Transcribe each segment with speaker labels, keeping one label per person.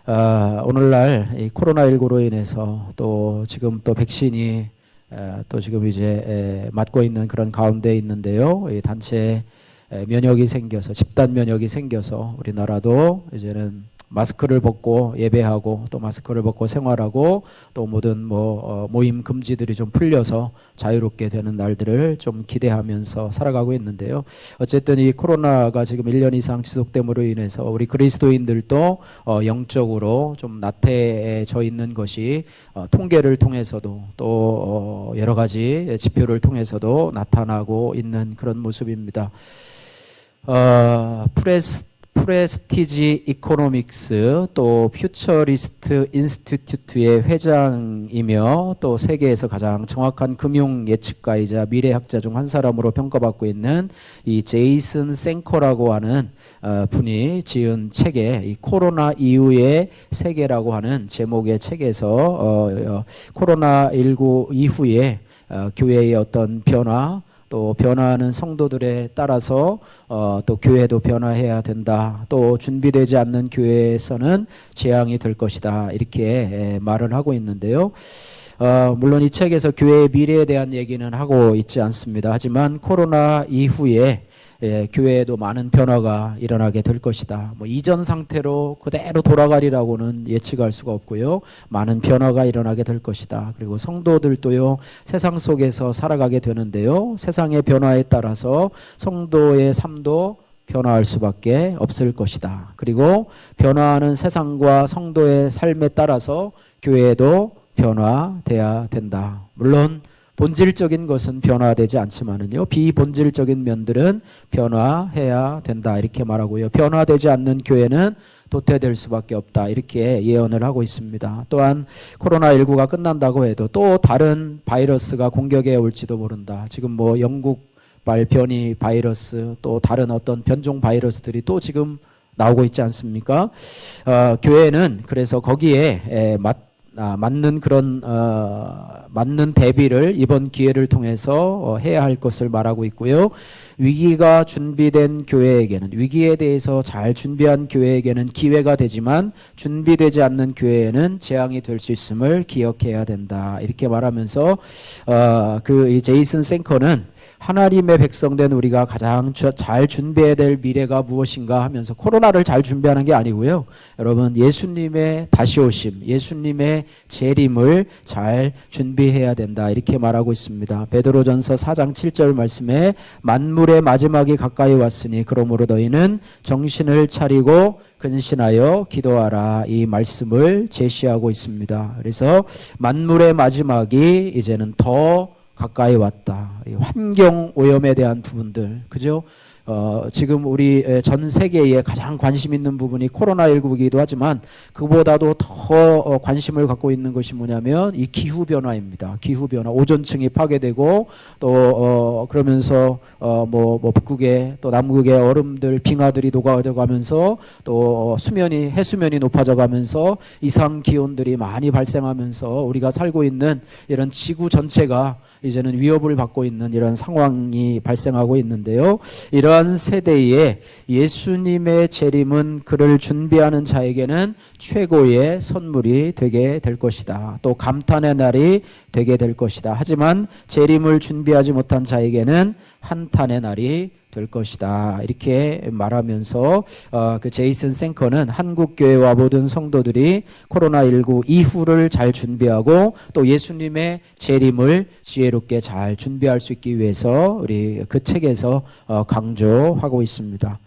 Speaker 1: 오늘날 이 코로나19로 인해서 또 지금 또 백신이 또 지금 이제 맞고 있는 그런 가운데 있는데요. 이 단체 면역이 생겨서 집단 면역이 생겨서 우리나라도 이제는 마스크를 벗고 예배하고 또 마스크를 벗고 생활하고 또 모든 모임 금지들이 좀 풀려서 자유롭게 되는 날들을 좀 기대하면서 살아가고 있는데요. 어쨌든 이 코로나가 지금 1년 이상 지속됨으로 인해서 우리 그리스도인들도 영적으로 좀 나태해져 있는 것이 통계를 통해서도 또 여러 가지 지표를 통해서도 나타나고 있는 그런 모습입니다. 프레스티지 이코노믹스 또 퓨처리스트 인스티튜트의 회장이며 또 세계에서 가장 정확한 금융 예측가이자 미래학자 중 한 사람으로 평가받고 있는 이 제이슨 생커라고 하는 분이 지은 책에 이 코로나 이후의 세계라고 하는 제목의 책에서 코로나19 이후에 교회의 어떤 변화 또 변화하는 성도들에 따라서 또 교회도 변화해야 된다. 또 준비되지 않는 교회에서는 재앙이 될 것이다. 이렇게 말을 하고 있는데요. 물론 이 책에서 교회의 미래에 대한 얘기는 하고 있지 않습니다. 하지만 코로나 이후에 교회에도 많은 변화가 일어나게 될 것이다. 이전 상태로 그대로 돌아가리라고는 예측할 수가 없고요. 많은 변화가 일어나게 될 것이다. 그리고 성도들도요, 세상 속에서 살아가게 되는데요. 세상의 변화에 따라서 성도의 삶도 변화할 수밖에 없을 것이다. 그리고 변화하는 세상과 성도의 삶에 따라서 교회도 변화돼야 된다. 물론 본질적인 것은 변화되지 않지만은요, 비본질적인 면들은 변화해야 된다. 이렇게 말하고요. 변화되지 않는 교회는 도태될 수밖에 없다. 이렇게 예언을 하고 있습니다. 또한 코로나19가 끝난다고 해도 또 다른 바이러스가 공격해 올지도 모른다. 지금 영국발 변이 바이러스 또 다른 어떤 변종 바이러스들이 또 지금 나오고 있지 않습니까? 교회는 그래서 거기에 맞는 그런 맞는 대비를 이번 기회를 통해서 해야 할 것을 말하고 있고요. 위기가 준비된 교회에게는, 위기에 대해서 잘 준비한 교회에게는 기회가 되지만 준비되지 않는 교회에는 재앙이 될 수 있음을 기억해야 된다. 이렇게 말하면서 이 제이슨 생커는 하나님의 백성된 우리가 가장 잘 준비해야 될 미래가 무엇인가 하면서 코로나를 잘 준비하는 게 아니고요. 여러분, 예수님의 다시 오심, 예수님의 재림을 잘 준비해야 된다. 이렇게 말하고 있습니다. 베드로전서 4장 7절 말씀에 만물의 마지막이 가까이 왔으니 그러므로 너희는 정신을 차리고 근신하여 기도하라. 이 말씀을 제시하고 있습니다. 그래서 만물의 마지막이 이제는 더 가까이 왔다. 환경 오염에 대한 부분들, 그죠? 지금 우리 전 세계에 가장 관심 있는 부분이 코로나19이기도 하지만 그보다도 더 관심을 갖고 있는 것이 뭐냐면 이 기후변화입니다. 기후변화. 오존층이 파괴되고 또 그러면서 북극에 또 남극의 얼음들, 빙하들이 녹아져 가면서 또 해수면이 높아져 가면서 이상 기온들이 많이 발생하면서 우리가 살고 있는 이런 지구 전체가 이제는 위협을 받고 있는 이런 상황이 발생하고 있는데요. 이러한 세대에 예수님의 재림은 그를 준비하는 자에게는 최고의 선물이 되게 될 것이다. 또 감탄의 날이 되게 될 것이다. 하지만 재림을 준비하지 못한 자에게는 한탄의 날이 될 것이다. 이렇게 말하면서 그 제이슨 생커는 한국교회와 모든 성도들이 코로나19 이후를 잘 준비하고 또 예수님의 재림을 지혜롭게 잘 준비할 수 있기 위해서 우리 그 책에서 강조하고 있습니다.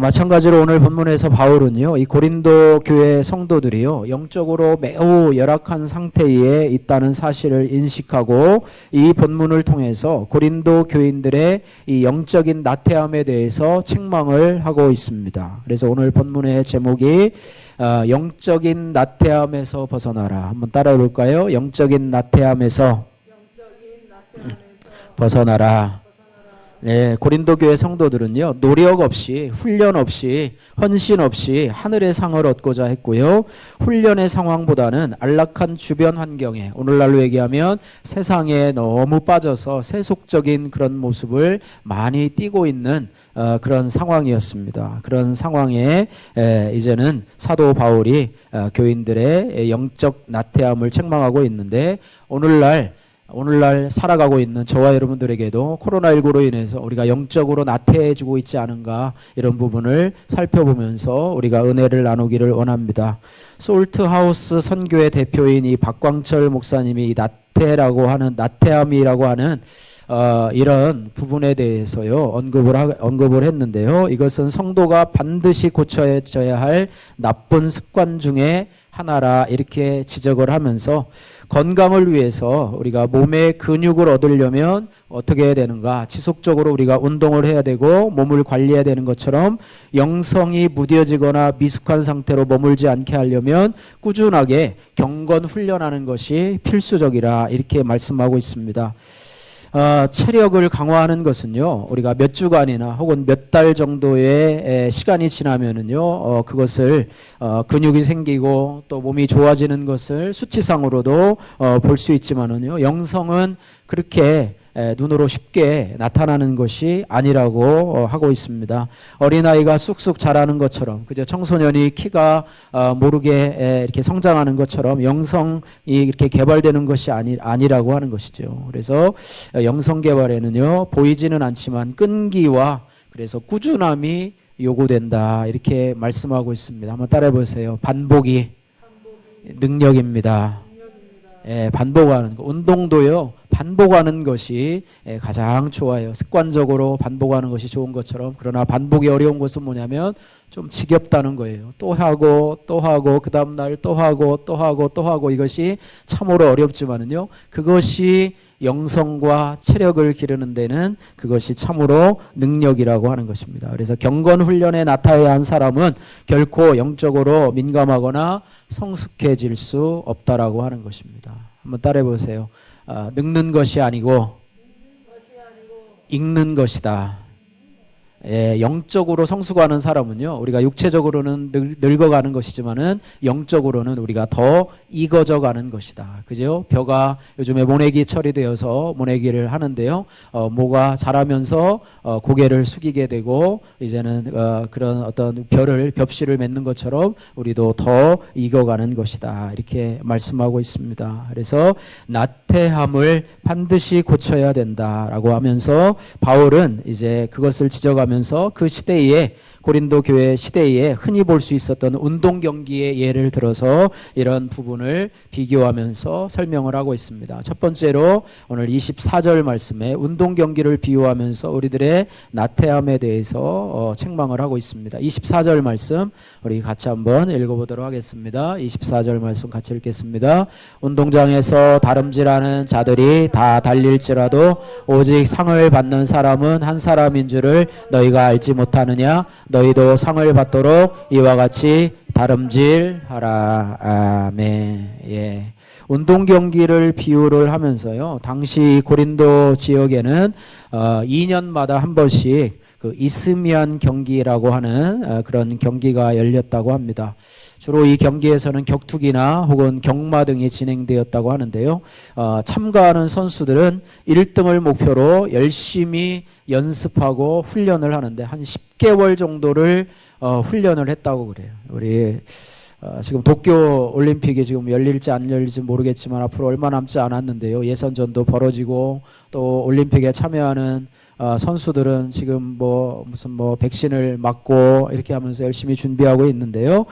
Speaker 1: 마찬가지로 오늘 본문에서 바울은요, 이 고린도 교회 성도들이요, 영적으로 매우 열악한 상태에 있다는 사실을 인식하고 이 본문을 통해서 고린도 교인들의 이 영적인 나태함에 대해서 책망을 하고 있습니다. 그래서 오늘 본문의 제목이 영적인 나태함에서 벗어나라. 한번 따라해 볼까요? 영적인 나태함에서 벗어나라. 네, 고린도 교회 성도들은요, 노력 없이, 훈련 없이, 헌신 없이 하늘의 상을 얻고자 했고요. 훈련의 상황보다는 안락한 주변 환경에, 오늘날로 얘기하면 세상에 너무 빠져서 세속적인 그런 모습을 많이 띠고 있는 그런 상황이었습니다. 그런 상황에 이제는 사도 바울이 교인들의 영적 나태함을 책망하고 있는데, 오늘날 살아가고 있는 저와 여러분들에게도 코로나19로 인해서 우리가 영적으로 나태해지고 있지 않은가, 이런 부분을 살펴보면서 우리가 은혜를 나누기를 원합니다. 솔트하우스 선교회 대표인 이 박광철 목사님이 이 나태함이라고 하는 이런 부분에 대해서요 언급을 했는데요. 이것은 성도가 반드시 고쳐져야 할 나쁜 습관 중에 하나라, 이렇게 지적을 하면서 건강을 위해서 우리가 몸의 근육을 얻으려면 어떻게 해야 되는가, 지속적으로 우리가 운동을 해야 되고 몸을 관리해야 되는 것처럼 영성이 무뎌지거나 미숙한 상태로 머물지 않게 하려면 꾸준하게 경건 훈련하는 것이 필수적이라, 이렇게 말씀하고 있습니다. 체력을 강화하는 것은요, 우리가 몇 주간이나 혹은 몇 달 정도의 시간이 지나면은요, 그것을 근육이 생기고 또 몸이 좋아지는 것을 수치상으로도 볼 수 있지만은요, 영성은 그렇게 눈으로 쉽게 나타나는 것이 아니라고 하고 있습니다. 어린아이가 쑥쑥 자라는 것처럼, 그저 청소년이 키가 모르게 이렇게 성장하는 것처럼 영성이 이렇게 개발되는 것이 아니라고 하는 것이죠. 그래서 영성 개발에는요, 보이지는 않지만 끈기와 그래서 꾸준함이 요구된다, 이렇게 말씀하고 있습니다. 한번 따라해 보세요. 반복이 능력입니다. 반복하는 거. 운동도요, 반복하는 것이 가장 좋아요. 습관적으로 반복하는 것이 좋은 것처럼, 그러나 반복이 어려운 것은 뭐냐면 좀 지겹다는 거예요. 또 하고 또 하고 그 다음날 또 하고 또 하고 또 하고, 이것이 참으로 어렵지만은요, 그것이 영성과 체력을 기르는 데는 그것이 참으로 능력이라고 하는 것입니다. 그래서 경건 훈련에 나타나야 한 사람은 결코 영적으로 민감하거나 성숙해질 수 없다라고 하는 것입니다. 한번 따라해 보세요. 늙는 것이 아니고 익는 것이다. 영적으로 성숙하는 사람은요, 우리가 육체적으로는 늙어가는 것이지만은 영적으로는 우리가 더 익어져 가는 것이다. 그죠? 벼가 요즘에 모내기 처리되어서 모내기를 하는데요, 모가 자라면서 고개를 숙이게 되고 이제는 그런 어떤 벽실을 맺는 것처럼 우리도 더 익어가는 것이다, 이렇게 말씀하고 있습니다. 그래서 나태함을 반드시 고쳐야 된다라고 하면서 바울은 이제 그것을 지적하면서 그 시대에, 고린도 교회 시대에 흔히 볼 수 있었던 운동 경기의 예를 들어서 이런 부분을 비교하면서 설명을 하고 있습니다. 첫 번째로 오늘 24절 말씀에 운동 경기를 비유하면서 우리들의 나태함에 대해서 책망을 하고 있습니다. 24절 말씀 우리 같이 한번 읽어보도록 하겠습니다. 24절 말씀 같이 읽겠습니다. 운동장에서 다름질하는 자들이 다 달릴지라도 오직 상을 받는 사람은 한 사람인 줄을 너희가 알지 못하느냐? 너희도 상을 받도록 이와 같이 다름질하라. 아멘. 예. 운동 경기를 비유를 하면서요, 당시 고린도 지역에는 2년마다 한 번씩 그 이스미안 경기라고 하는 그런 경기가 열렸다고 합니다. 주로 이 경기에서는 격투기나 혹은 경마 등이 진행되었다고 하는데요, 참가하는 선수들은 1등을 목표로 열심히 연습하고 훈련을 하는데 한 10개월 정도를 훈련을 했다고 그래요. 우리 지금 도쿄 올림픽이 지금 열릴지 안 열릴지 모르겠지만 앞으로 얼마 남지 않았는데요, 예선전도 벌어지고 또 올림픽에 참여하는 선수들은 지금 무슨 백신을 맞고 이렇게 하면서 열심히 준비하고 있는데요,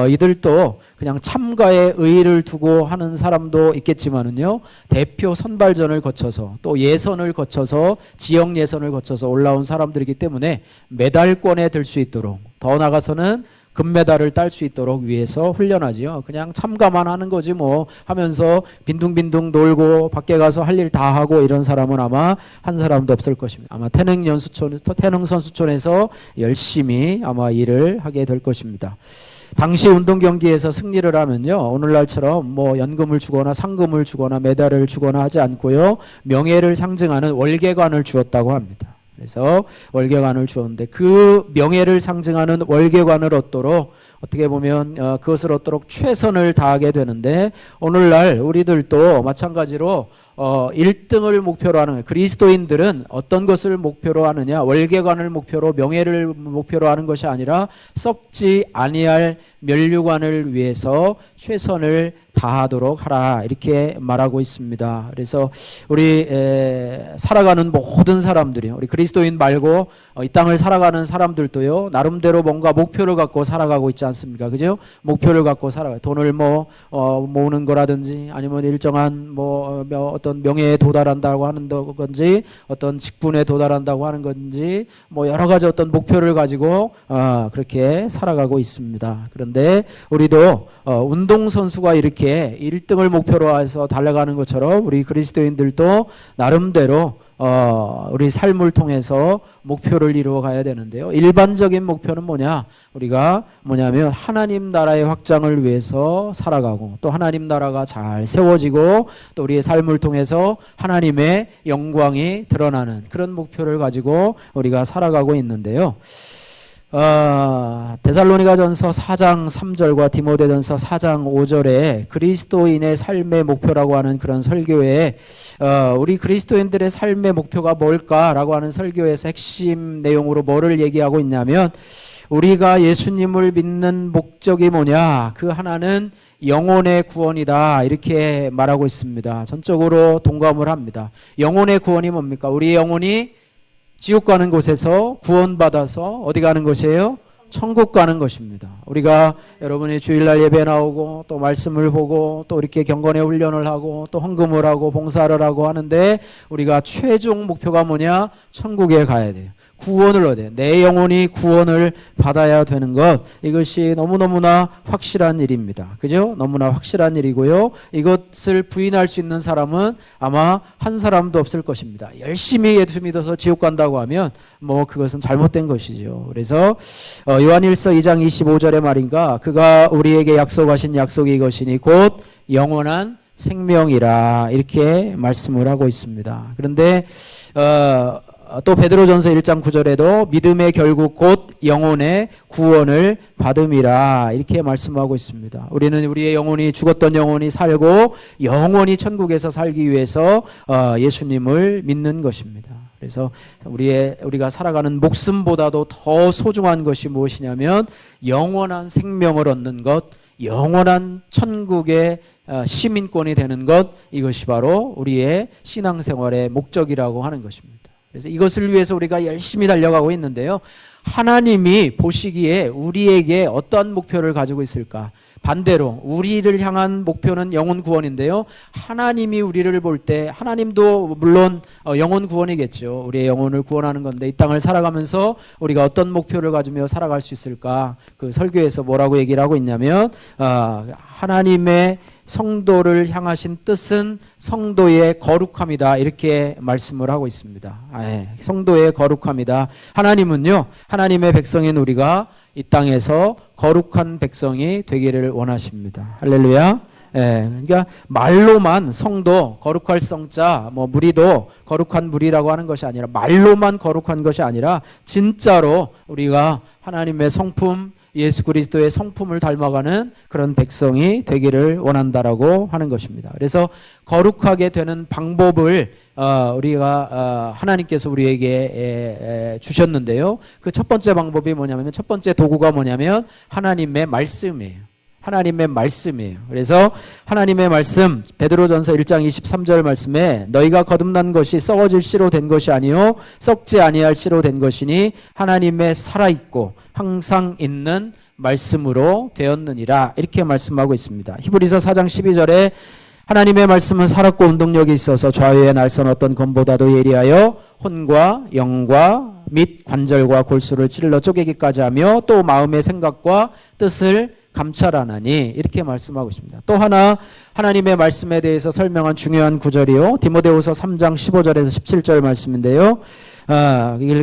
Speaker 1: 이들도 그냥 참가에 의의를 두고 하는 사람도 있겠지만은요, 대표 선발전을 거쳐서 또 예선을 거쳐서 지역 예선을 거쳐서 올라온 사람들이기 때문에 메달권에 들 수 있도록, 더 나가서는 금메달을 딸 수 있도록 위해서 훈련하지요. 그냥 참가만 하는 거지 뭐 하면서 빈둥빈둥 놀고 밖에 가서 할 일 다 하고 이런 사람은 아마 한 사람도 없을 것입니다. 아마 태능선수촌에서 열심히 아마 일을 하게 될 것입니다. 당시 운동 경기에서 승리를 하면요, 오늘날처럼 연금을 주거나 상금을 주거나 메달을 주거나 하지 않고요, 명예를 상징하는 월계관을 주었다고 합니다. 그래서 월계관을 주었는데 그 명예를 상징하는 월계관을 얻도록 어떻게 보면 그것을 얻도록 최선을 다하게 되는데 오늘날 우리들도 마찬가지로 1등을 목표로 하는 그리스도인들은 어떤 것을 목표로 하느냐 월계관을 목표로 명예를 목표로 하는 것이 아니라 썩지 아니할 면류관을 위해서 최선을 다하도록 하라 이렇게 말하고 있습니다. 그래서 우리 살아가는 모든 사람들이 우리 그리스도인 말고 이 땅을 살아가는 사람들도요 나름대로 뭔가 목표를 갖고 살아가고 있지 않습니까? 그죠? 목표를 갖고 살아가요. 돈을 모으는 거라든지 아니면 일정한 어떤 명예에 도달한다고 하는 건지 어떤 직분에 도달한다고 하는 건지 여러 가지 어떤 목표를 가지고 그렇게 살아가고 있습니다. 그런데 우리도 운동선수가 이렇게 1등을 목표로 해서 달려가는 것처럼 우리 그리스도인들도 나름대로 우리 삶을 통해서 목표를 이루어 가야 되는데요. 일반적인 목표는 뭐냐면 하나님 나라의 확장을 위해서 살아가고 또 하나님 나라가 잘 세워지고 또 우리의 삶을 통해서 하나님의 영광이 드러나는 그런 목표를 가지고 우리가 살아가고 있는데요. 데살로니가전서 4장 3절과 디모데전서 4장 5절에 그리스도인의 삶의 목표라고 하는 그런 설교에 우리 그리스도인들의 삶의 목표가 뭘까라고 하는 설교에서 핵심 내용으로 뭐를 얘기하고 있냐면 우리가 예수님을 믿는 목적이 뭐냐 그 하나는 영혼의 구원이다 이렇게 말하고 있습니다. 전적으로 동감을 합니다. 영혼의 구원이 뭡니까? 우리의 영혼이 지옥 가는 곳에서 구원받아서 어디 가는 것이에요? 천국 가는 것입니다. 우리가 여러분이 주일날 예배 나오고 또 말씀을 보고 또 이렇게 경건의 훈련을 하고 또 헌금을 하고 봉사를 하고 하는데 우리가 최종 목표가 뭐냐? 천국에 가야 돼요. 구원을 얻어야 돼요. 내 영혼이 구원을 받아야 되는 것 이것이 너무너무나 확실한 일입니다. 그죠? 너무나 확실한 일이고요. 이것을 부인할 수 있는 사람은 아마 한 사람도 없을 것입니다. 열심히 예수 믿어서 지옥 간다고 하면 그것은 잘못된 것이죠. 그래서 요한일서 2장 25절의 말인가 그가 우리에게 약속하신 약속이 이것이니 곧 영원한 생명이라 이렇게 말씀을 하고 있습니다. 그런데 또 베드로전서 1장 9절에도 믿음의 결국 곧 영혼의 구원을 받음이라 이렇게 말씀하고 있습니다. 우리는 우리의 영혼이 죽었던 영혼이 살고 영원히 천국에서 살기 위해서 예수님을 믿는 것입니다. 그래서 우리가 살아가는 목숨보다도 더 소중한 것이 무엇이냐면 영원한 생명을 얻는 것, 영원한 천국의 시민권이 되는 것 이것이 바로 우리의 신앙생활의 목적이라고 하는 것입니다. 그래서 이것을 위해서 우리가 열심히 달려가고 있는데요. 하나님이 보시기에 우리에게 어떤 목표를 가지고 있을까? 반대로 우리를 향한 목표는 영혼 구원인데요. 하나님이 우리를 볼 때 하나님도 물론 영혼 구원이겠죠. 우리의 영혼을 구원하는 건데 이 땅을 살아가면서 우리가 어떤 목표를 가지며 살아갈 수 있을까? 그 설교에서 뭐라고 얘기를 하고 있냐면 하나님의 성도를 향하신 뜻은 성도의 거룩함이다 이렇게 말씀을 하고 있습니다. 성도의 거룩함이다. 하나님은요 하나님의 백성인 우리가 이 땅에서 거룩한 백성이 되기를 원하십니다. 할렐루야. 그러니까 말로만 성도 거룩할 성자 무리도 거룩한 무리라고 하는 것이 아니라 말로만 거룩한 것이 아니라 진짜로 우리가 하나님의 성품 예수 그리스도의 성품을 닮아가는 그런 백성이 되기를 원한다라고 하는 것입니다. 그래서 거룩하게 되는 방법을 우리가 하나님께서 우리에게 주셨는데요. 그 첫 번째 방법이 뭐냐면 첫 번째 도구가 뭐냐면 하나님의 말씀이에요. 하나님의 말씀이에요. 그래서 하나님의 말씀 베드로전서 1장 23절 말씀에 너희가 거듭난 것이 썩어질 씨로 된 것이 아니요 썩지 아니할 씨로 된 것이니 하나님의 살아있고 항상 있는 말씀으로 되었느니라 이렇게 말씀하고 있습니다. 히브리서 4장 12절에 하나님의 말씀은 살았고 운동력이 있어서 좌우의 날선 어떤 검보다도 예리하여 혼과 영과 및 관절과 골수를 찔러 쪼개기까지 하며 또 마음의 생각과 뜻을 감찰하나니 이렇게 말씀하고 있습니다. 또 하나 하나님의 말씀에 대해서 설명한 중요한 구절이요. 디모데후서 3장 15절에서 17절 말씀인데요.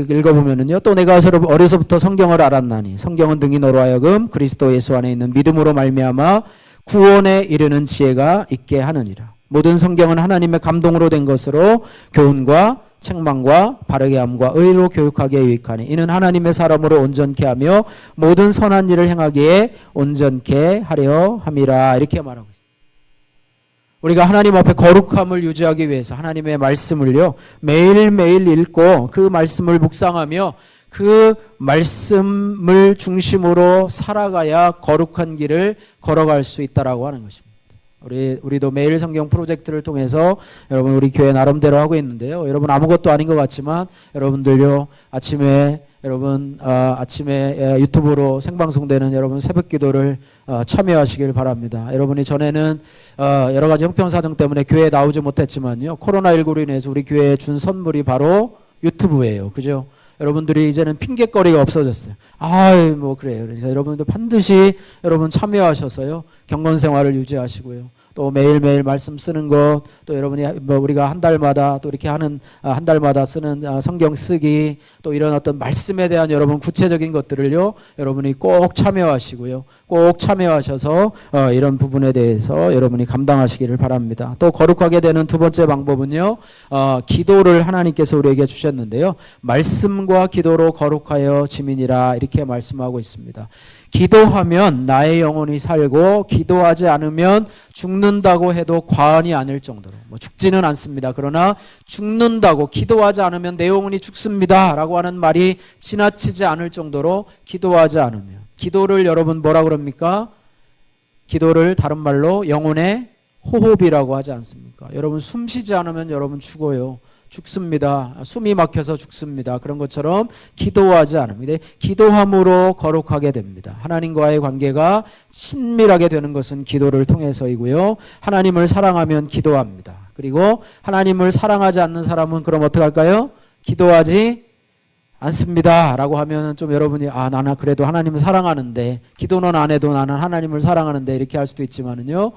Speaker 1: 읽어보면은요. 또 내가 어려서부터 성경을 알았나니 성경은 등이 너로 하여금 그리스도 예수 안에 있는 믿음으로 말미암아 구원에 이르는 지혜가 있게 하느니라. 모든 성경은 하나님의 감동으로 된 것으로 교훈과 책망과 바르게 함과 의로 교육하기에 유익하니 이는 하나님의 사람으로 온전케 하며 모든 선한 일을 행하기에 온전케 하려 함이라. 이렇게 말하고 있습니다. 우리가 하나님 앞에 거룩함을 유지하기 위해서 하나님의 말씀을요 매일매일 읽고 그 말씀을 묵상하며 그 말씀을 중심으로 살아가야 거룩한 길을 걸어갈 수 있다라고 하는 것입니다. 우리도 매일 성경 프로젝트를 통해서 여러분 우리 교회 나름대로 하고 있는데요. 여러분 아무것도 아닌 것 같지만 여러분들요 아침에 유튜브로 생방송되는 여러분 새벽 기도를 참여하시길 바랍니다. 여러분이 전에는 여러 가지 형편사정 때문에 교회에 나오지 못했지만요. 코로나19로 인해서 우리 교회에 준 선물이 바로 유튜브예요. 그죠? 여러분들이 이제는 핑계거리가 없어졌어요. 뭐 그래요. 그러니까 여러분들 반드시 여러분 참여하셔서요. 경건 생활을 유지하시고요. 또 매일매일 말씀 쓰는 것, 또 여러분이 우리가 한 달마다 또 이렇게 하는 한 달마다 쓰는 성경 쓰기, 또 이런 어떤 말씀에 대한 여러분 구체적인 것들을요, 여러분이 꼭 참여하시고요. 꼭 참여하셔서 이런 부분에 대해서 여러분이 감당하시기를 바랍니다. 또 거룩하게 되는 두 번째 방법은요, 기도를 하나님께서 우리에게 주셨는데요. 말씀과 기도로 거룩하여 지민이라 이렇게 말씀하고 있습니다. 기도하면 나의 영혼이 살고 기도하지 않으면 죽는다고 해도 과언이 아닐 정도로 죽지는 않습니다. 그러나 죽는다고 기도하지 않으면 내 영혼이 죽습니다 라고 하는 말이 지나치지 않을 정도로 기도하지 않으면 기도를 여러분 뭐라 그럽니까? 기도를 다른 말로 영혼의 호흡이라고 하지 않습니까? 여러분 숨 쉬지 않으면 여러분 죽어요. 죽습니다. 숨이 막혀서 죽습니다. 그런 것처럼 기도하지 않으면 기도함으로 거룩하게 됩니다. 하나님과의 관계가 친밀하게 되는 것은 기도를 통해서이고요. 하나님을 사랑하면 기도합니다. 그리고 하나님을 사랑하지 않는 사람은 그럼 어떻게 할까요? 기도하지 않습니다 라고 하면 좀 여러분이 나는 그래도 하나님을 사랑하는데 기도는 안 해도 나는 하나님을 사랑하는데 이렇게 할 수도 있지만은요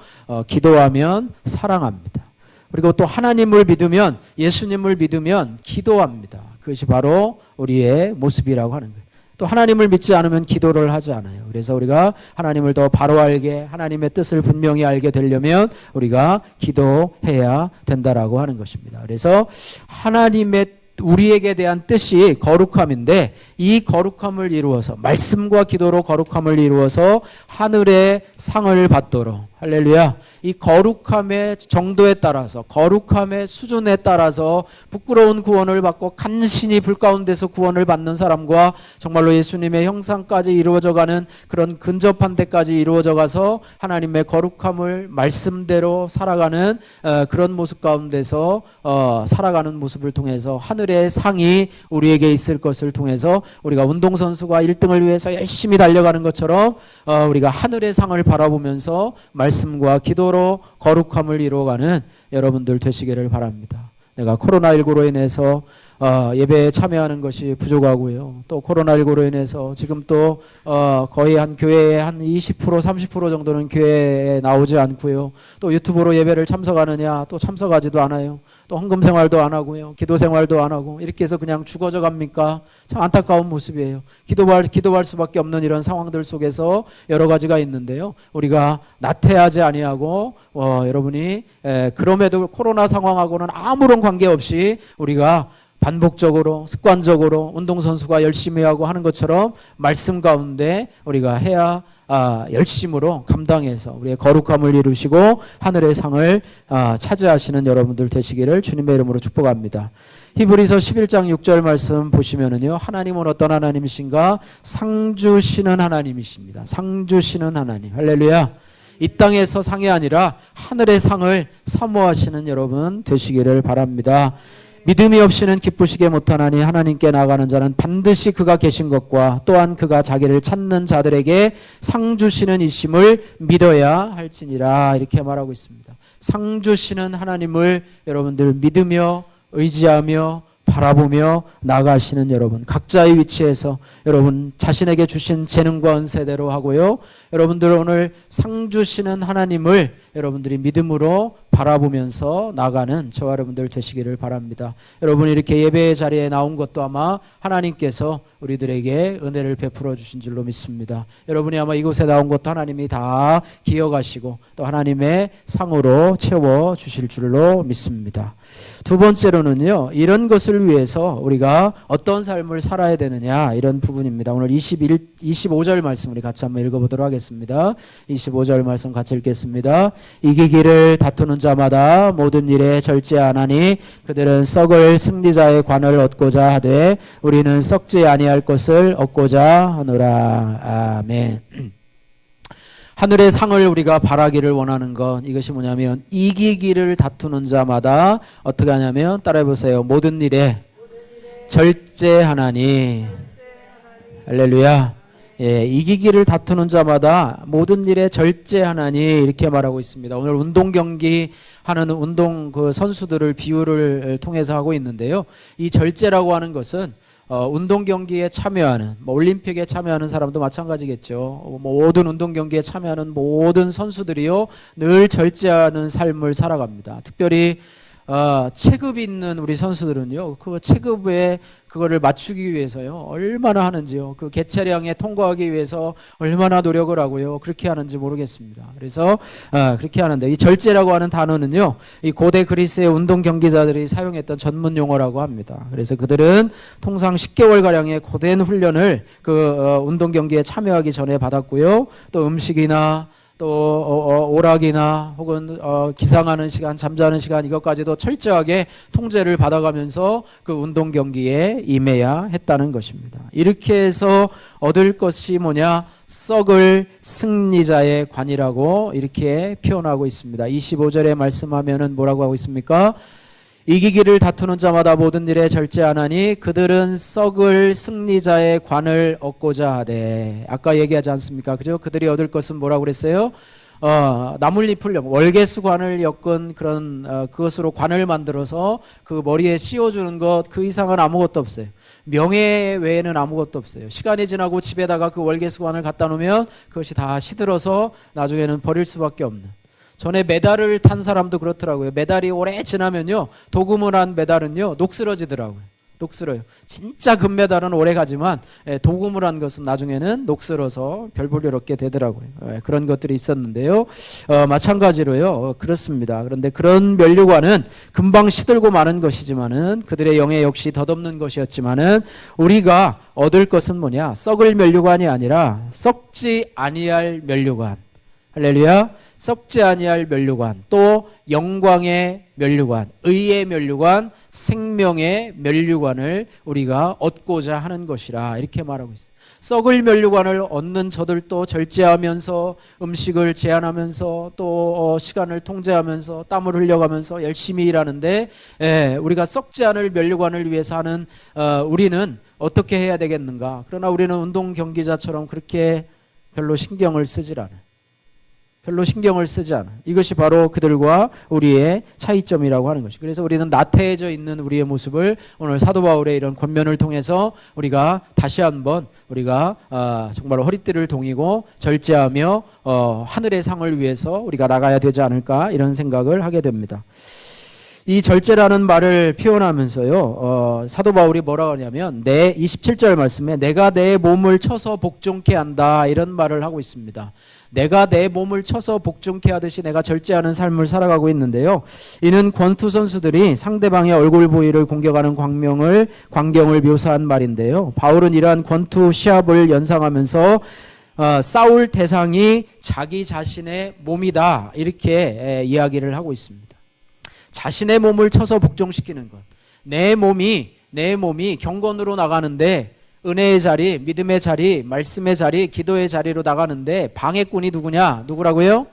Speaker 1: 기도하면 사랑합니다. 그리고 또 하나님을 믿으면 예수님을 믿으면 기도합니다. 그것이 바로 우리의 모습이라고 하는 거예요. 또 하나님을 믿지 않으면 기도를 하지 않아요. 그래서 우리가 하나님을 더 바로 알게 하나님의 뜻을 분명히 알게 되려면 우리가 기도해야 된다라고 하는 것입니다. 그래서 하나님의 우리에게 대한 뜻이 거룩함인데 이 거룩함을 이루어서 말씀과 기도로 거룩함을 이루어서 하늘의 상을 받도록 할렐루야. 이 거룩함의 정도에 따라서 거룩함의 수준에 따라서 부끄러운 구원을 받고 간신히 불 가운데서 구원을 받는 사람과 정말로 예수님의 형상까지 이루어져가는 그런 근접한 데까지 이루어져가서 하나님의 거룩함을 말씀대로 살아가는 그런 모습 가운데서 살아가는 모습을 통해서 하늘의 상이 우리에게 있을 것을 통해서 우리가 운동선수가 1등을 위해서 열심히 달려가는 것처럼 우리가 하늘의 상을 바라보면서 말씀과 기도로 거룩함을 이루어가는 여러분들 되시기를 바랍니다. 내가 코로나19로 인해서 예배에 참여하는 것이 부족하고요. 또 코로나19로 인해서 지금 또 거의 한 교회에 한 20% 30% 정도는 교회에 나오지 않고요. 또 유튜브로 예배를 참석하느냐 또 참석하지도 않아요. 또 헌금 생활도 안 하고요. 기도 생활도 안 하고 이렇게 해서 그냥 죽어져 갑니까? 참 안타까운 모습이에요. 기도할 수밖에 없는 이런 상황들 속에서 여러 가지가 있는데요. 우리가 나태하지 아니하고 여러분이 그럼에도 코로나 상황하고는 아무런 관계없이 우리가 반복적으로 습관적으로 운동선수가 열심히 하고 하는 것처럼 말씀 가운데 우리가 해야 열심으로 감당해서 우리의 거룩함을 이루시고 하늘의 상을 차지하시는 여러분들 되시기를 주님의 이름으로 축복합니다. 히브리서 11장 6절 말씀 보시면은요. 하나님은 어떤 하나님이신가? 상 주시는 하나님이십니다. 상 주시는 하나님. 할렐루야. 이 땅에서 상이 아니라 하늘의 상을 사모하시는 여러분 되시기를 바랍니다. 믿음이 없이는 기쁘시게 못하나니 하나님께 나아가는 자는 반드시 그가 계신 것과 또한 그가 자기를 찾는 자들에게 상 주시는 이심을 믿어야 할지니라 이렇게 말하고 있습니다. 상 주시는 하나님을 여러분들 믿으며 의지하며 바라보며 나가시는 여러분 각자의 위치에서 여러분 자신에게 주신 재능과 은사대로 하고요. 여러분들 오늘 상 주시는 하나님을 여러분들이 믿음으로 바라보면서 나가는 저와 여러분들 되시기를 바랍니다. 여러분이 이렇게 예배의 자리에 나온 것도 아마 하나님께서 우리들에게 은혜를 베풀어 주신 줄로 믿습니다. 여러분이 아마 이곳에 나온 것도 하나님이 다 기억하시고 또 하나님의 상으로 채워 주실 줄로 믿습니다. 두 번째로는요. 이런 것을 하늘을 위해서 우리가 어떤 삶을 살아야 되느냐 이런 부분입니다. 오늘 25절 말씀 우리 같이 한번 읽어보도록 하겠습니다. 25절 말씀 같이 읽겠습니다. 이기기를 다투는 자마다 모든 일에 절제하나니 그들은 썩을 승리자의 관을 얻고자 하되 우리는 썩지 아니할 것을 얻고자 하노라. 아멘. 하늘의 상을 우리가 바라기를 원하는 것, 이것이 뭐냐면 이기기를 다투는 자마다 어떻게 하냐면 따라해보세요. 모든 일에 절제하나니. 할렐루야. 예, 이기기를 다투는 자마다 모든 일에 절제하나니 이렇게 말하고 있습니다. 오늘 운동 경기 하는 운동 그 선수들을 비유를 통해서 하고 있는데요. 이 절제라고 하는 것은 운동 경기에 참여하는, 올림픽에 참여하는 사람도 마찬가지겠죠. 모든 운동 경기에 참여하는 모든 선수들이요 늘 절제하는 삶을 살아갑니다. 특별히 체급이 있는 우리 선수들은요, 그 체급에 그거를 맞추기 위해서요, 얼마나 하는지요. 그 개체량에 통과하기 위해서 얼마나 노력을 하고요, 그렇게 하는지 모르겠습니다. 그래서 그렇게 하는데, 이 절제라고 하는 단어는요, 이 고대 그리스의 운동 경기자들이 사용했던 전문 용어라고 합니다. 그래서 그들은 통상 10개월 가량의 고된 훈련을 그 운동 경기에 참여하기 전에 받았고요, 또 음식이나 또 오락이나 혹은 기상하는 시간, 잠자는 시간 이것까지도 철저하게 통제를 받아가면서 그 운동 경기에 임해야 했다는 것입니다. 이렇게 해서 얻을 것이 뭐냐? 썩을 승리자의 관이라고 이렇게 표현하고 있습니다. 25절에 말씀하면은 뭐라고 하고 있습니까? 이기기를 다투는 자마다 모든 일에 절제하나니 그들은 썩을 승리자의 관을 얻고자 하되. 아까 얘기하지 않습니까? 그죠? 그들이 얻을 것은 뭐라고 그랬어요? 나뭇잎을 월계수관을 엮은 그런 그것으로 관을 만들어서 그 머리에 씌워주는 것, 그 이상은 아무것도 없어요. 명예 외에는 아무것도 없어요. 시간이 지나고 집에다가 그 월계수관을 갖다 놓으면 그것이 다 시들어서 나중에는 버릴 수밖에 없는. 전에 메달을 탄 사람도 그렇더라고요. 메달이 오래 지나면요, 도구문한 메달은요 녹슬어지더라고요. 녹슬어요. 진짜 금메달은 오래 가지만 도구문한 것은 나중에는 녹슬어서 별 볼 일 없게 되더라고요. 그런 것들이 있었는데요. 마찬가지로요, 그렇습니다. 그런데 그런 면류관은 금방 시들고 마는 것이지만은 그들의 영예 역시 덧없는 것이었지만은 우리가 얻을 것은 뭐냐? 썩을 면류관이 아니라 썩지 아니할 면류관. 할렐루야. 썩지 아니할 면류관, 또 영광의 면류관, 의의 면류관, 생명의 면류관을 우리가 얻고자 하는 것이라 이렇게 말하고 있어요. 썩을 면류관을 얻는 저들도 절제하면서 음식을 제한하면서 또 시간을 통제하면서 땀을 흘려가면서 열심히 일하는데, 우리가 썩지 않을 면류관을 위해서 하는 우리는 어떻게 해야 되겠는가? 그러나 우리는 운동 경기자처럼 그렇게 별로 신경을 쓰질 않아요. 별로 신경을 쓰지 않아. 이것이 바로 그들과 우리의 차이점이라고 하는 것이. 그래서 우리는 나태해져 있는 우리의 모습을 오늘 사도 바울의 이런 권면을 통해서 우리가 다시 한번 우리가 정말 허리띠를 동이고 절제하며 하늘의 상을 위해서 우리가 나가야 되지 않을까 이런 생각을 하게 됩니다. 이 절제라는 말을 표현하면서요, 사도 바울이 뭐라고 하냐면 27절 말씀에 내가 내 몸을 쳐서 복종케 한다 이런 말을 하고 있습니다. 내가 내 몸을 쳐서 복종케 하듯이 내가 절제하는 삶을 살아가고 있는데요. 이는 권투 선수들이 상대방의 얼굴 부위를 공격하는 광경을 묘사한 말인데요. 바울은 이러한 권투 시합을 연상하면서 싸울 대상이 자기 자신의 몸이다 이렇게 이야기를 하고 있습니다. 자신의 몸을 쳐서 복종시키는 것. 내 몸이 경건으로 나가는데 은혜의 자리, 믿음의 자리, 말씀의 자리, 기도의 자리로 나가는데 방해꾼이 누구라고요?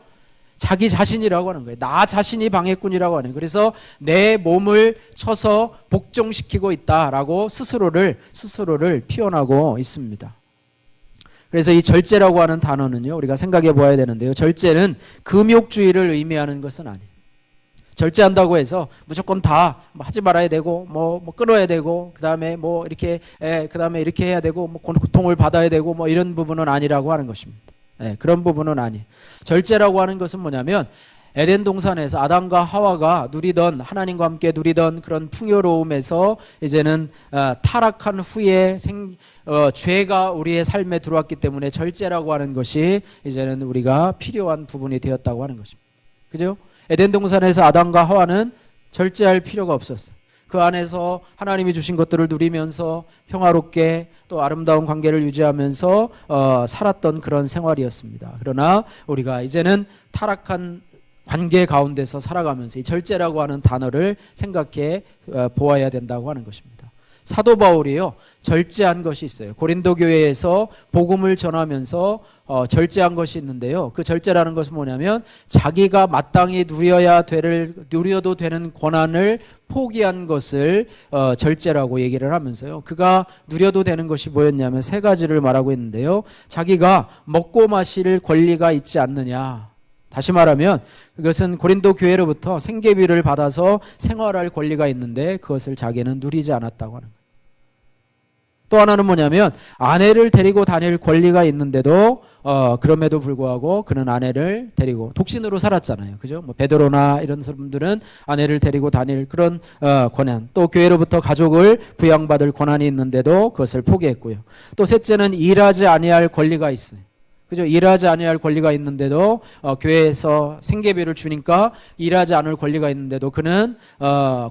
Speaker 1: 자기 자신이라고 하는 거예요. 나 자신이 방해꾼이라고 하는 거예요. 그래서 내 몸을 쳐서 복종시키고 있다라고 스스로를 표현하고 있습니다. 그래서 이 절제라고 하는 단어는요, 우리가 생각해 보아야 되는데요. 절제는 금욕주의를 의미하는 것은 아니에요. 절제한다고 해서 무조건 다 하지 말아야 되고 뭐 끊어야 되고 그다음에 뭐 이렇게 그다음에 이렇게 해야 되고 뭐 고통을 받아야 되고 뭐 이런 부분은 아니라고 하는 것입니다. 그런 부분은 아니에요. 절제라고 하는 것은 뭐냐면 에덴 동산에서 아담과 하와가 하나님과 함께 누리던 그런 풍요로움에서 이제는 타락한 후에 죄가 우리의 삶에 들어왔기 때문에 절제라고 하는 것이 이제는 우리가 필요한 부분이 되었다고 하는 것입니다. 그죠? 에덴 동산에서 아담과 하와는 절제할 필요가 없었어요. 그 안에서 하나님이 주신 것들을 누리면서 평화롭게 또 아름다운 관계를 유지하면서 살았던 그런 생활이었습니다. 그러나 우리가 이제는 타락한 관계 가운데서 살아가면서 이 절제라고 하는 단어를 생각해 보아야 된다고 하는 것입니다. 사도 바울이요, 절제한 것이 있어요. 고린도 교회에서 복음을 전하면서 절제한 것이 있는데요. 그 절제라는 것은 뭐냐면 자기가 마땅히 누려도 되는 권한을 포기한 것을 절제라고 얘기를 하면서요. 그가 누려도 되는 것이 뭐였냐면 세 가지를 말하고 있는데요. 자기가 먹고 마실 권리가 있지 않느냐. 다시 말하면 그것은 고린도 교회로부터 생계비를 받아서 생활할 권리가 있는데 그것을 자기는 누리지 않았다고 하는 거예요. 또 하나는 뭐냐면 아내를 데리고 다닐 권리가 있는데도 그럼에도 불구하고 그는 아내를 데리고 독신으로 살았잖아요. 그죠? 뭐 베드로나 이런 사람들은 아내를 데리고 다닐 그런 권한, 또 교회로부터 가족을 부양받을 권한이 있는데도 그것을 포기했고요. 또 셋째는 일하지 아니할 권리가 있어요. 그죠? 일하지 아니할 권리가 있는데도 교회에서 생계비를 주니까 일하지 않을 권리가 있는데도 그는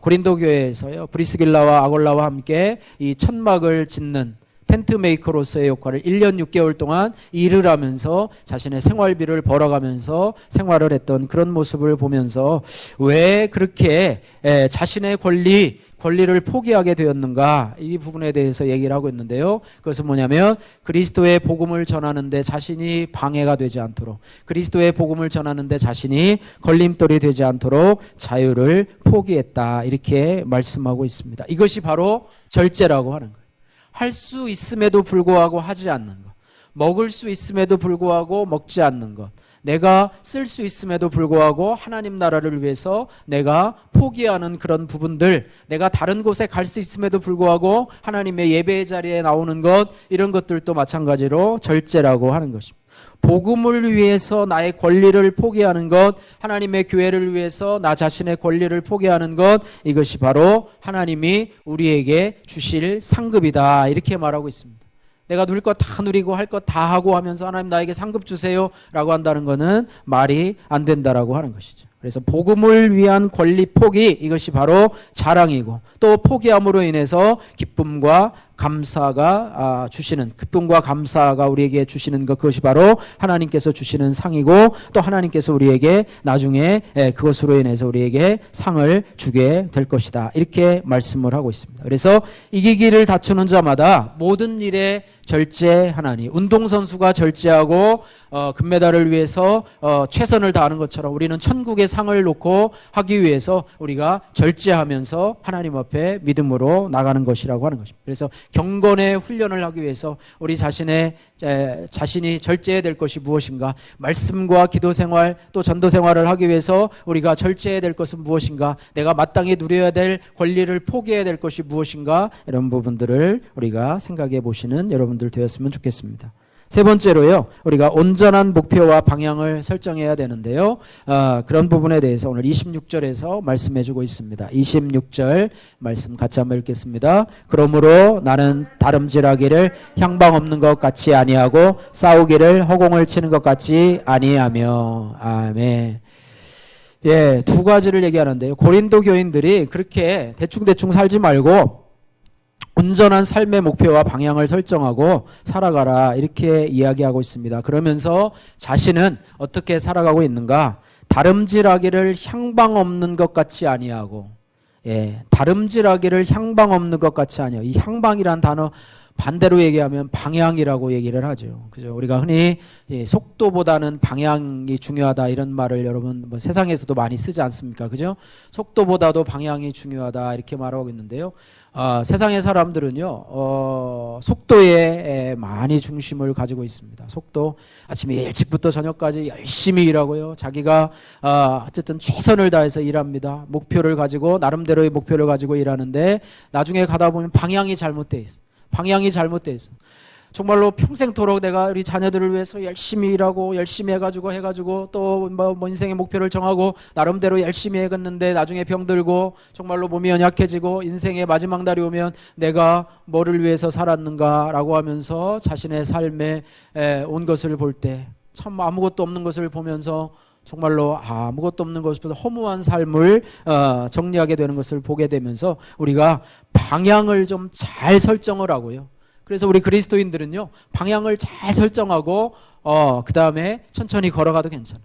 Speaker 1: 고린도 교회에서요, 브리스길라와 아골라와 함께 이 천막을 짓는 텐트 메이커로서의 역할을 1년 6개월 동안 일을 하면서 자신의 생활비를 벌어가면서 생활을 했던 그런 모습을 보면서 왜 그렇게 자신의 권리를 포기하게 되었는가, 이 부분에 대해서 얘기를 하고 있는데요. 그것은 뭐냐면 그리스도의 복음을 전하는데 자신이 방해가 되지 않도록, 그리스도의 복음을 전하는데 자신이 걸림돌이 되지 않도록 자유를 포기했다, 이렇게 말씀하고 있습니다. 이것이 바로 절제라고 하는 거예요. 할 수 있음에도 불구하고 하지 않는 것, 먹을 수 있음에도 불구하고 먹지 않는 것, 내가 쓸 수 있음에도 불구하고 하나님 나라를 위해서 내가 포기하는 그런 부분들, 내가 다른 곳에 갈 수 있음에도 불구하고 하나님의 예배의 자리에 나오는 것, 이런 것들도 마찬가지로 절제라고 하는 것입니다. 복음을 위해서 나의 권리를 포기하는 것, 하나님의 교회를 위해서 나 자신의 권리를 포기하는 것, 이것이 바로 하나님이 우리에게 주실 상급이다, 이렇게 말하고 있습니다. 내가 누릴 것 다 누리고 할 것 다 하고 하면서 하나님 나에게 상급 주세요 라고 한다는 것은 말이 안 된다라고 하는 것이죠. 그래서 복음을 위한 권리 포기, 이것이 바로 자랑이고, 또 포기함으로 인해서 기쁨과 감사가 기쁨과 감사가 우리에게 주시는 것, 그것이 바로 하나님께서 주시는 상이고, 또 하나님께서 우리에게 나중에 그것으로 인해서 우리에게 상을 주게 될 것이다, 이렇게 말씀을 하고 있습니다. 그래서 이기기를 다투는 자마다 모든 일에 절제하나니, 운동선수가 절제하고 금메달을 위해서 최선을 다하는 것처럼 우리는 천국의 상을 놓고 하기 위해서 우리가 절제하면서 하나님 앞에 믿음으로 나가는 것이라고 하는 것입니다. 그래서 경건의 훈련을 하기 위해서 우리 자신이 절제해야 될 것이 무엇인가, 말씀과 기도 생활 또 전도 생활을 하기 위해서 우리가 절제해야 될 것은 무엇인가, 내가 마땅히 누려야 될 권리를 포기해야 될 것이 무엇인가, 이런 부분들을 우리가 생각해 보시는 여러분들 되었으면 좋겠습니다. 세 번째로요, 우리가 온전한 목표와 방향을 설정해야 되는데요. 그런 부분에 대해서 오늘 26절에서 말씀해주고 있습니다. 26절 말씀 같이 한번 읽겠습니다. 그러므로 나는 다름질하기를 향방 없는 것 같이 아니하고 싸우기를 허공을 치는 것 같이 아니하며. 아멘. 예, 두 가지를 얘기하는데요. 고린도 교인들이 그렇게 대충 살지 말고 온전한 삶의 목표와 방향을 설정하고 살아가라, 이렇게 이야기하고 있습니다. 그러면서 자신은 어떻게 살아가고 있는가? 다름질하기를 향방 없는 것 같이 아니하고, 다름질하기를 향방 없는 것 같이 아니하고, 이 향방이란 단어 반대로 얘기하면 방향이라고 얘기를 하죠. 그죠? 우리가 흔히 속도보다는 방향이 중요하다, 이런 말을 여러분 세상에서도 많이 쓰지 않습니까? 그죠? 속도보다도 방향이 중요하다, 이렇게 말하고 있는데요. 세상의 사람들은요, 속도에 많이 중심을 가지고 있습니다. 속도, 아침에 일찍부터 저녁까지 열심히 일하고요. 자기가 어쨌든 최선을 다해서 일합니다. 목표를 가지고, 나름대로의 목표를 가지고 일하는데 나중에 가다 보면 방향이 잘못되어 있어요. 방향이 잘못되어 있어. 정말로 평생토록 내가 우리 자녀들을 위해서 열심히 일하고 열심히 해가지고 또 뭐 인생의 목표를 정하고 나름대로 열심히 해갔는데 나중에 병들고 정말로 몸이 연약해지고 인생의 마지막 날이 오면 내가 뭐를 위해서 살았는가라고 하면서 자신의 삶에 온 것을 볼 때 참 아무것도 없는 것을 보면서 정말로 아무것도 없는 것보다 허무한 삶을 정리하게 되는 것을 보게 되면서 우리가 방향을 좀 잘 설정을 하고요. 그래서 우리 그리스도인들은요, 방향을 잘 설정하고 그 다음에 천천히 걸어가도 괜찮아요.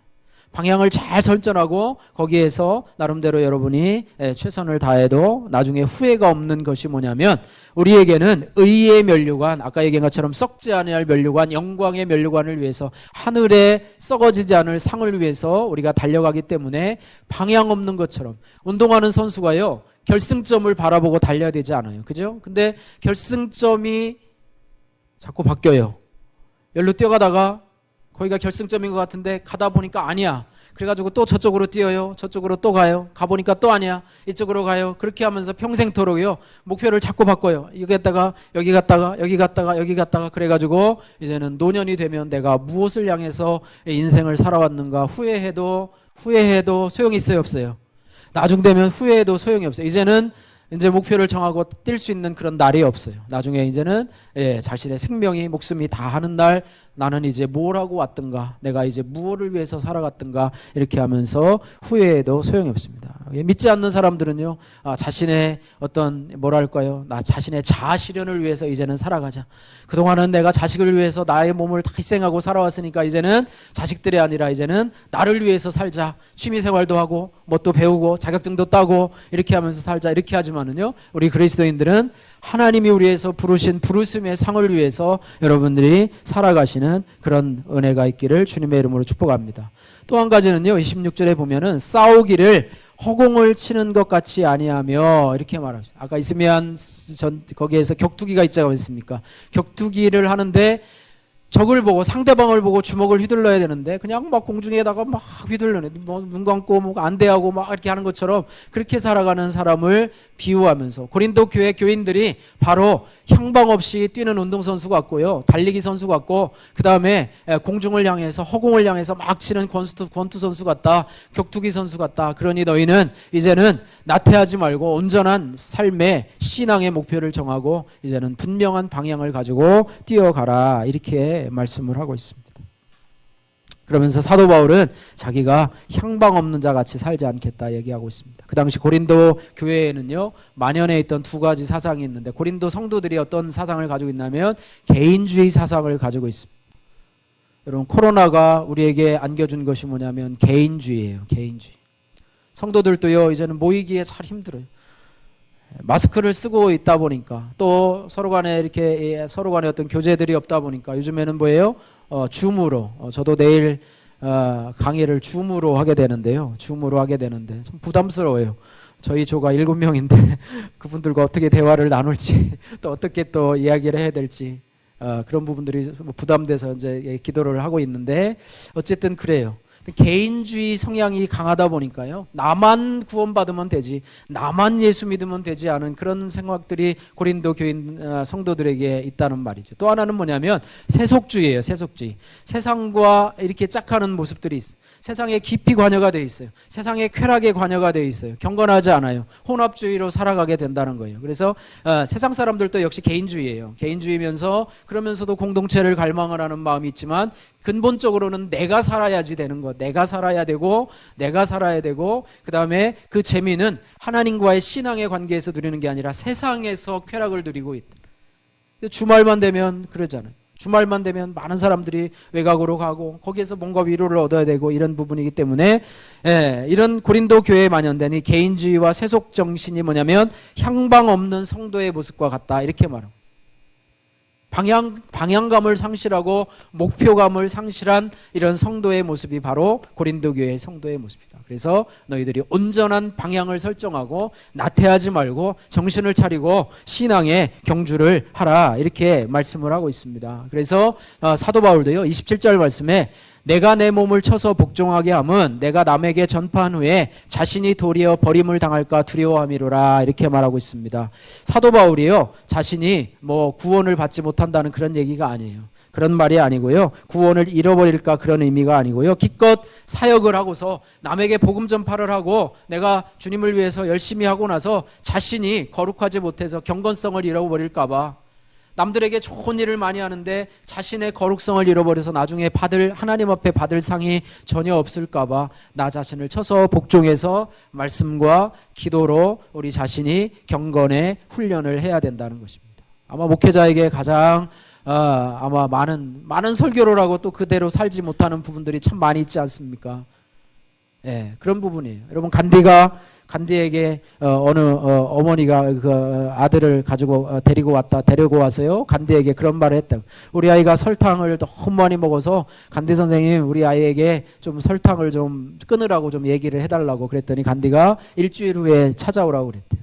Speaker 1: 방향을 잘 설정하고 거기에서 나름대로 여러분이 최선을 다해도 나중에 후회가 없는 것이 뭐냐면, 우리에게는 의의 면류관, 아까 얘기한 것처럼 썩지 아니할 면류관, 영광의 면류관을 위해서, 하늘에 썩어지지 않을 상을 위해서 우리가 달려가기 때문에 방향 없는 것처럼, 운동하는 선수가요 결승점을 바라보고 달려야 되지 않아요. 그죠? 근데 결승점이 자꾸 바뀌어요. 여기로 뛰어가다가 거기가 결승점인 것 같은데 가다 보니까 아니야. 그래가지고 또 저쪽으로 뛰어요. 저쪽으로 또 가요. 가보니까 또 아니야. 이쪽으로 가요. 그렇게 하면서 평생토록요 목표를 자꾸 바꿔요. 여기 갔다가 여기 갔다가 여기 갔다가 여기 갔다가, 그래가지고 이제는 노년이 되면 내가 무엇을 향해서 인생을 살아왔는가 후회해도 소용이 있어요, 없어요? 나중 되면 후회해도 소용이 없어요. 이제는 이제 목표를 정하고 뛸 수 있는 그런 날이 없어요. 나중에 이제는 자신의 생명이, 목숨이 다 하는 날, 나는 이제 뭘 하고 왔던가, 내가 이제 무엇을 위해서 살아갔던가, 이렇게 하면서 후회해도 소용이 없습니다. 믿지 않는 사람들은요, 자신의 어떤 뭐랄까요, 나 자신의 자아 실현을 위해서 이제는 살아가자. 그동안은 내가 자식을 위해서 나의 몸을 다 희생하고 살아왔으니까 이제는 자식들이 아니라 이제는 나를 위해서 살자. 취미생활도 하고 뭣도 배우고 자격증도 따고 이렇게 하면서 살자. 이렇게 하지만은요, 우리 그리스도인들은 하나님이 우리에서 부르신 부르심의 상을 위해서 여러분들이 살아가시는 그런 은혜가 있기를 주님의 이름으로 축복합니다. 또 한 가지는요, 26절에 보면은 싸우기를 허공을 치는 것 같이 아니하며, 이렇게 말하죠. 아까 이스미안 거기에서 격투기가 있지 않습니까? 격투기를 하는데 적을 보고, 상대방을 보고 주먹을 휘둘러야 되는데 그냥 막 공중에다가 막 휘둘러내, 뭐 눈 감고 뭐 안대하고 막 이렇게 하는 것처럼 그렇게 살아가는 사람을 비유하면서, 고린도 교회 교인들이 바로 향방 없이 뛰는 운동선수 같고요, 달리기 선수 같고, 그 다음에 공중을 향해서, 허공을 향해서 막 치는 권투 선수 같다, 격투기 선수 같다. 그러니 너희는 이제는 나태하지 말고 온전한 삶의 신앙의 목표를 정하고 이제는 분명한 방향을 가지고 뛰어가라, 이렇게 말씀을 하고 있습니다. 그러면서 사도 바울은 자기가 향방 없는 자 같이 살지 않겠다 얘기하고 있습니다. 그 당시 고린도 교회에는요, 만연해 있던 두 가지 사상이 있는데, 고린도 성도들이 어떤 사상을 가지고 있냐면 개인주의 사상을 가지고 있습니다. 여러분, 코로나가 우리에게 안겨준 것이 뭐냐면 개인주의예요. 개인주의. 성도들도요, 이제는 모이기에 잘 힘들어요. 마스크를 쓰고 있다 보니까, 또 서로 간에 어떤 교제들이 없다 보니까 요즘에는 뭐예요? 줌으로, 저도 내일 강의를 줌으로 하게 되는데요. 줌으로 하게 되는데 좀 부담스러워요. 저희 조가 7명인데 그분들과 어떻게 대화를 나눌지, 또 어떻게 또 이야기를 해야 될지, 그런 부분들이 부담돼서 이제 기도를 하고 있는데, 어쨌든 그래요. 개인주의 성향이 강하다 보니까요, 나만 구원받으면 되지, 나만 예수 믿으면 되지 않은 그런 생각들이 고린도 교인 성도들에게 있다는 말이죠. 또 하나는 뭐냐면 세속주의예요. 세속주의. 세상과 이렇게 짝하는 모습들이 있어요. 세상에 깊이 관여가 되어 있어요. 세상에 쾌락에 관여가 되어 있어요. 경건하지 않아요. 혼합주의로 살아가게 된다는 거예요. 그래서 세상 사람들도 역시 개인주의예요. 개인주의면서, 그러면서도 공동체를 갈망을 하는 마음이 있지만 근본적으로는 내가 살아야지 되는 것, 내가 살아야 되고 그 다음에 그 재미는 하나님과의 신앙의 관계에서 누리는 게 아니라 세상에서 쾌락을 누리고 있다. 주말만 되면 그러잖아요. 주말만 되면 많은 사람들이 외곽으로 가고 거기에서 뭔가 위로를 얻어야 되고 이런 부분이기 때문에, 이런 고린도 교회에 만연된 이 개인주의와 세속 정신이 뭐냐면 향방 없는 성도의 모습과 같다, 이렇게 말합니다. 방향감을 상실하고 목표감을 상실한 이런 성도의 모습이 바로 고린도 교회의 성도의 모습이다. 그래서 너희들이 온전한 방향을 설정하고 나태하지 말고 정신을 차리고 신앙의 경주를 하라, 이렇게 말씀을 하고 있습니다. 그래서 사도 바울도요, 27절 말씀에 내가 내 몸을 쳐서 복종하게 함은 내가 남에게 전파한 후에 자신이 도리어 버림을 당할까 두려워함이로라, 이렇게 말하고 있습니다. 사도 바울이요, 자신이 뭐 구원을 받지 못한다는 그런 얘기가 아니에요. 그런 말이 아니고요, 구원을 잃어버릴까 그런 의미가 아니고요, 기껏 사역을 하고서 남에게 복음 전파를 하고 내가 주님을 위해서 열심히 하고 나서 자신이 거룩하지 못해서 경건성을 잃어버릴까 봐, 남들에게 좋은 일을 많이 하는데 자신의 거룩성을 잃어버려서 나중에 하나님 앞에 받을 상이 전혀 없을까 봐 나 자신을 쳐서 복종해서 말씀과 기도로 우리 자신이 경건의 훈련을 해야 된다는 것입니다. 아마 목회자에게 가장 아마 많은 설교를 하고 또 그대로 살지 못하는 부분들이 참 많이 있지 않습니까? 예, 그런 부분이에요. 여러분, 간디에게 어느 어머니가 그 아들을 가지고 데리고 와서요. 간디에게 그런 말을 했다. 우리 아이가 설탕을 너무 많이 먹어서 간디 선생님 우리 아이에게 좀 설탕을 좀 끊으라고 좀 얘기를 해달라고 그랬더니 간디가 일주일 후에 찾아오라고 그랬대요.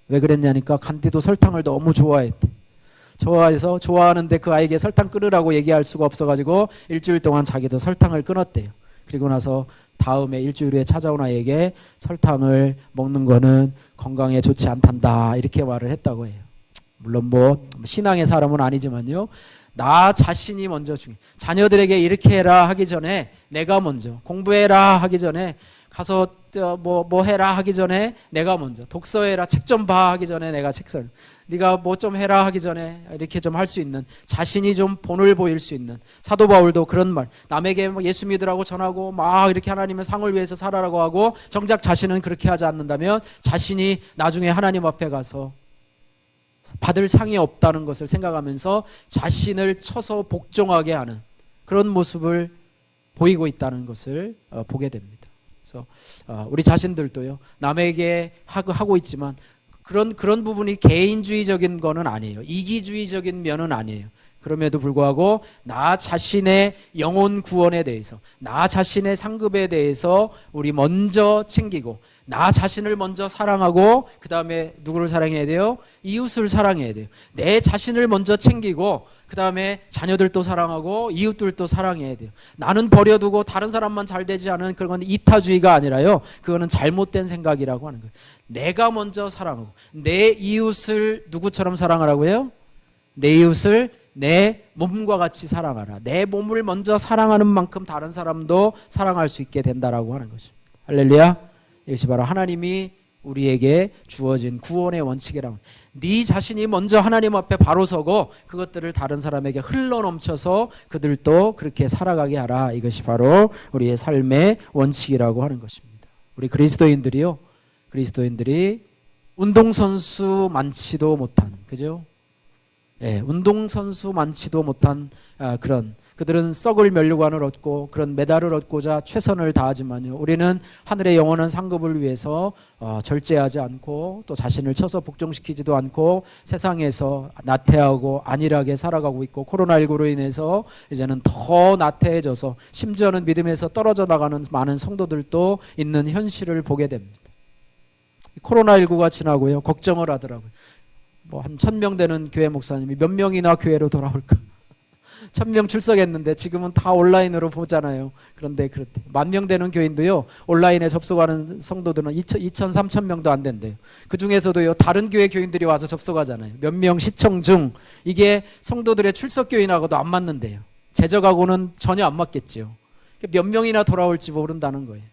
Speaker 1: 왜 그랬냐니까 간디도 설탕을 너무 좋아했대. 좋아하는데 그 아이에게 설탕 끊으라고 얘기할 수가 없어가지고 일주일 동안 자기도 설탕을 끊었대요. 그리고 나서 다음에 일주일 후에 찾아온 아이에게 설탕을 먹는 거는 건강에 좋지 않단다 이렇게 말을 했다고 해요. 물론 뭐 신앙의 사람은 아니지만요. 나 자신이 먼저 중요해. 자녀들에게 이렇게 해라 하기 전에 내가 먼저, 공부해라 하기 전에 가서 뭐 해라 하기 전에 내가 먼저, 독서해라 책 좀 봐 하기 전에 내가 책을, 네가 뭐 좀 해라 하기 전에 이렇게 좀 할 수 있는, 자신이 좀 본을 보일 수 있는. 사도 바울도 그런 말, 남에게 예수 믿으라고 전하고 막 이렇게 하나님의 상을 위해서 살아라고 하고 정작 자신은 그렇게 하지 않는다면 자신이 나중에 하나님 앞에 가서 받을 상이 없다는 것을 생각하면서 자신을 쳐서 복종하게 하는 그런 모습을 보이고 있다는 것을 보게 됩니다. 그래서 우리 자신들도요, 남에게 하고 있지만 그런 부분이 개인주의적인 거는 아니에요. 이기주의적인 면은 아니에요. 그럼에도 불구하고 나 자신의 영혼 구원에 대해서, 나 자신의 상급에 대해서 우리 먼저 챙기고, 나 자신을 먼저 사랑하고 그 다음에 누구를 사랑해야 돼요? 이웃을 사랑해야 돼요. 내 자신을 먼저 챙기고 그 다음에 자녀들도 사랑하고 이웃들도 사랑해야 돼요. 나는 버려두고 다른 사람만 잘 되지 않은 그런 건 이타주의가 아니라요, 그거는 잘못된 생각이라고 하는 거예요. 내가 먼저 사랑하고 내 이웃을 누구처럼 사랑하라고 해요? 내 이웃을 내 몸과 같이 사랑하라. 내 몸을 먼저 사랑하는 만큼 다른 사람도 사랑할 수 있게 된다라고 하는 것입니다. 할렐루야. 이것이 바로 하나님이 우리에게 주어진 구원의 원칙이라고. 네 자신이 먼저 하나님 앞에 바로 서고 그것들을 다른 사람에게 흘러넘쳐서 그들도 그렇게 살아가게 하라. 이것이 바로 우리의 삶의 원칙이라고 하는 것입니다. 우리 그리스도인들이 운동선수 많지도 못한, 그죠? 예, 운동선수 많지도 못한 그런, 그들은 썩을 면류관을 얻고 그런 메달을 얻고자 최선을 다하지만요, 우리는 하늘의 영원한 상급을 위해서 절제하지 않고 또 자신을 쳐서 복종시키지도 않고 세상에서 나태하고 안일하게 살아가고 있고, 코로나19로 인해서 이제는 더 나태해져서 심지어는 믿음에서 떨어져 나가는 많은 성도들도 있는 현실을 보게 됩니다. 코로나19가 지나고요, 걱정을 하더라고요. 뭐 한 1000명 되는 교회 목사님이 몇 명이나 교회로 돌아올까? 1000명 출석했는데 지금은 다 온라인으로 보잖아요. 그런데 그렇대. 10,000명 되는 교인도요, 온라인에 접속하는 성도들은 2,000, 3,000명도 안 된대요. 그 중에서도요, 다른 교회 교인들이 와서 접속하잖아요. 몇 명 시청 중, 이게 성도들의 출석 교인하고도 안 맞는데요. 제적하고는 전혀 안 맞겠죠. 몇 명이나 돌아올지 모른다는 거예요.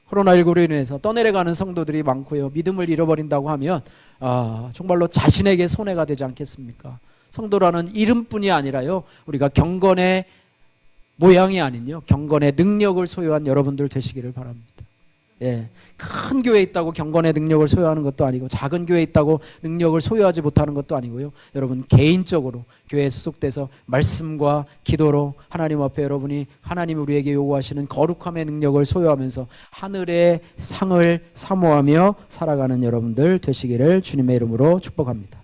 Speaker 1: 코로나19로 인해서 떠내려가는 성도들이 많고요, 믿음을 잃어버린다고 하면 정말로 자신에게 손해가 되지 않겠습니까? 성도라는 이름뿐이 아니라요, 우리가 경건의 모양이 아닌요, 경건의 능력을 소유한 여러분들 되시기를 바랍니다. 예, 큰 교회에 있다고 경건의 능력을 소유하는 것도 아니고, 작은 교회에 있다고 능력을 소유하지 못하는 것도 아니고요, 여러분 개인적으로 교회에 소속돼서 말씀과 기도로 하나님 앞에 여러분이 하나님이 우리에게 요구하시는 거룩함의 능력을 소유하면서 하늘의 상을 사모하며 살아가는 여러분들 되시기를 주님의 이름으로 축복합니다.